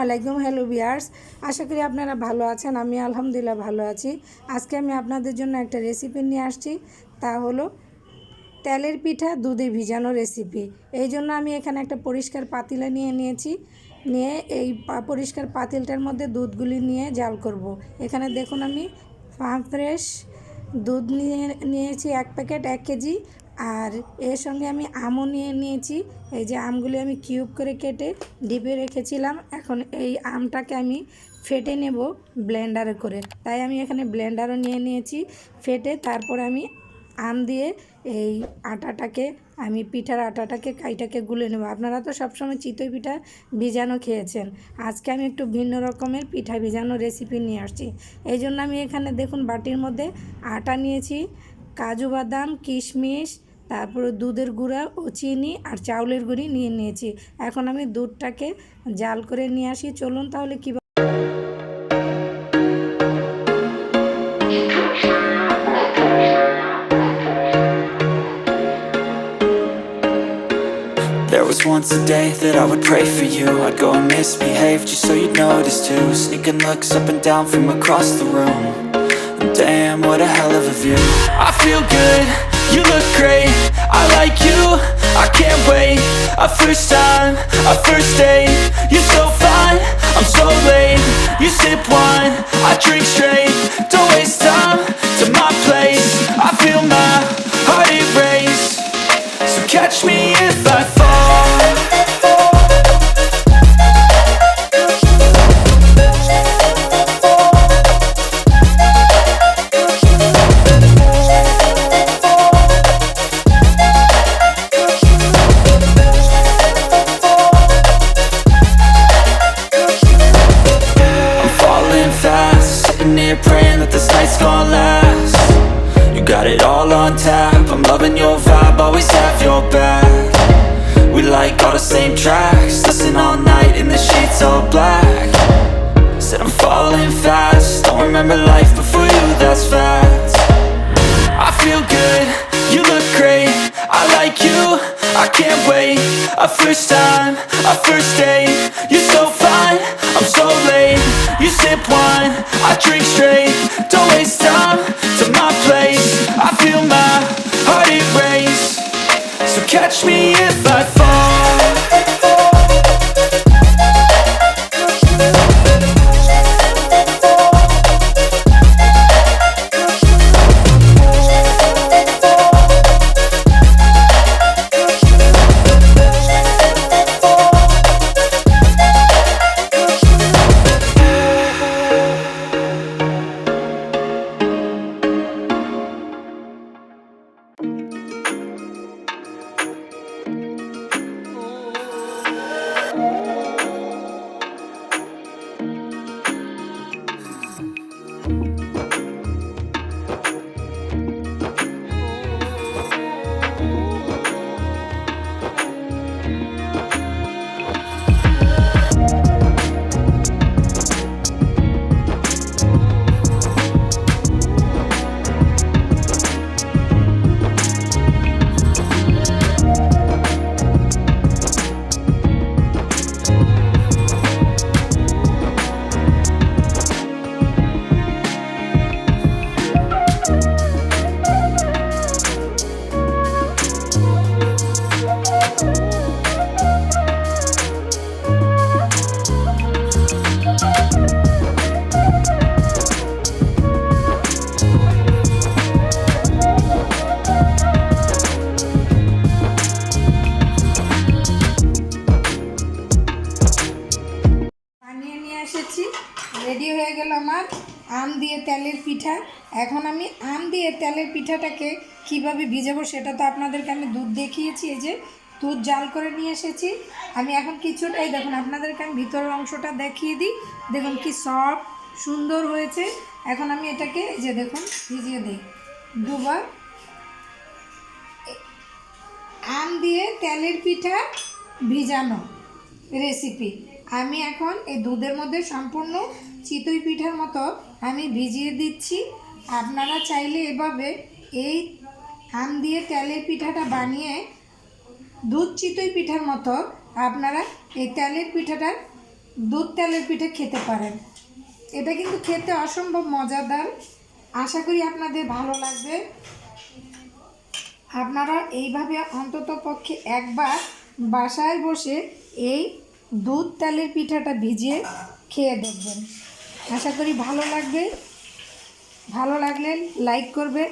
আলাইকুম। Hello viewers, আশা করি আপনারা ভালো আছেন। আমি আলহামদুলিল্লাহ ভালো আছি। আজকে আমি আপনাদের জন্য একটা রেসিপি নিয়ে আসছি, তা হলো তেলের পিঠা দুধে ভিজানো রেসিপি। এই জন্য আমি এখানে একটা পরিষ্কার পাতিলা নিয়েছি। এই পরিষ্কার পাতিলটার মধ্যে দুধগুলি নিয়ে জাল করব। এখানে দেখুন আমি ফার্ম ফ্রেশ দুধ নিয়েছি 1 প্যাকেট 1 কেজি। আর এর সঙ্গে আমি আমও নিয়েছি। এই যে আমগুলি আমি কিউব করে কেটে ডিপে রেখেছিলাম। এখন এই আমটাকে আমি ফেটে নেব ব্লেন্ডারে করে, তাই আমি এখানে ব্লেন্ডারও নিয়েছি ফেটে। তারপর আমি আম দিয়ে এই পিঠার আটাটাকে কাইটাকে গুলে নেব। আপনারা তো সবসময় চিতই পিঠা ভিজানো খেয়েছেন, আজকে আমি একটু ভিন্ন রকমের পিঠা ভিজানো রেসিপি নিয়ে আসছি। এই জন্য আমি এখানে দেখুন বাটির মধ্যে আটা নিয়েছি, কাজু বাদাম, কিশমিশ, তারপরে দুধের গুঁড়া ও চিনি আর চাউলের গুঁড়ি নিয়েছি। এখন আমি দুধটাকে জাল করে নিয়ে আসি। চলুন তাহলে কীভাবে। There was once a day that I would pray for you. I'd go and misbehave just so you'd notice too. Sneaking looks up and down from across the room. And damn, what a hell of a view. I feel good, you look great, I like you, I can't wait. A first time, a first date. You're so fine, I'm so late. You sip wine, I drink straight. Don't waste time to my place. I feel my heart erase. So catch me if I fall. Praying that this night's gonna last. You got it all on tap, I'm loving your vibe, always have your back. We like all the same tracks, listen all night in the sheets all black. Said I'm falling fast, don't remember life before you, that's facts. I feel good, you look great, I like you, I can't wait. A first time, a first date. You're so fine, I'm so late. You sip wine, I drink straight. Don't waste time to my place. I feel my heart erase. So catch me if I fall. Ready হয়ে গেল আমার আম দিয়ে তেলের পিঠা। এখন আমি আম দিয়ে তেলের পিঠাটাকে কিভাবে ভিজাবো সেটা তো আপনাদেরকে আমি দুধ দেখিয়েছি। এই যে দুধ জাল করে নিয়ে এসেছি আমি। এখন কিছুটাই দেখুন, আপনাদেরকে আমি ভিতরের অংশটা দেখিয়ে দিই। দেখুন কি সফট সুন্দর হয়েছে। এখন আমি এটাকে এই যে দেখুন ভিজিয়ে দিই দুবার। আম দিয়ে তেলের পিঠা ভিজানো রেসিপি আমি এখন এই দুধের মধ্যে সম্পূর্ণ চিতই পিঠার মতো আমি ভিজিয়ে দিচ্ছি। আপনারা চাইলে এভাবে এই আম দিয়ে তেলের পিঠাটা বানিয়ে দুধ চিতই পিঠার মতো আপনারা এই তেলের পিঠাটা দুধ তেলের পিঠে খেতে পারেন। এটা কিন্তু খেতে অসম্ভব মজাদার। আশা করি আপনাদের ভালো লাগবে। আপনারা এইভাবে অন্তত পক্ষে একবার বাসায় বসে এই দুধ তেলের পিঠাটা ভিজিয়ে খেয়ে দেখবেন। আশা করি ভালো লাগবে। ভালো লাগলে লাইক করবেন,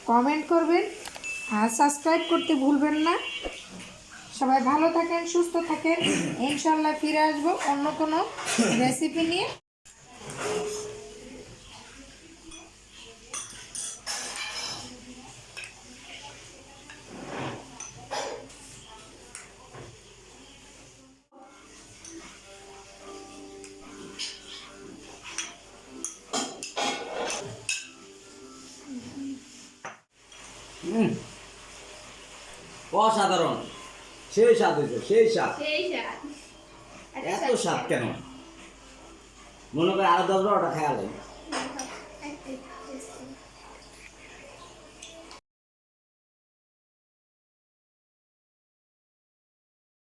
কমেন্ট করবেন আর সাবস্ক্রাইব করতে ভুলবেন না। সবাই ভালো থাকেন, সুস্থ থাকেন। ইনশাল্লাহ ফিরে আসবো অন্য কোনো রেসিপি নিয়ে। অসাধারণ, সেই স্বাদ হয়েছে, সেই স্বাদ। সেই স্বাদ। এত স্বাদ কেন? মনে করে আরো 10-12টা খেয়াল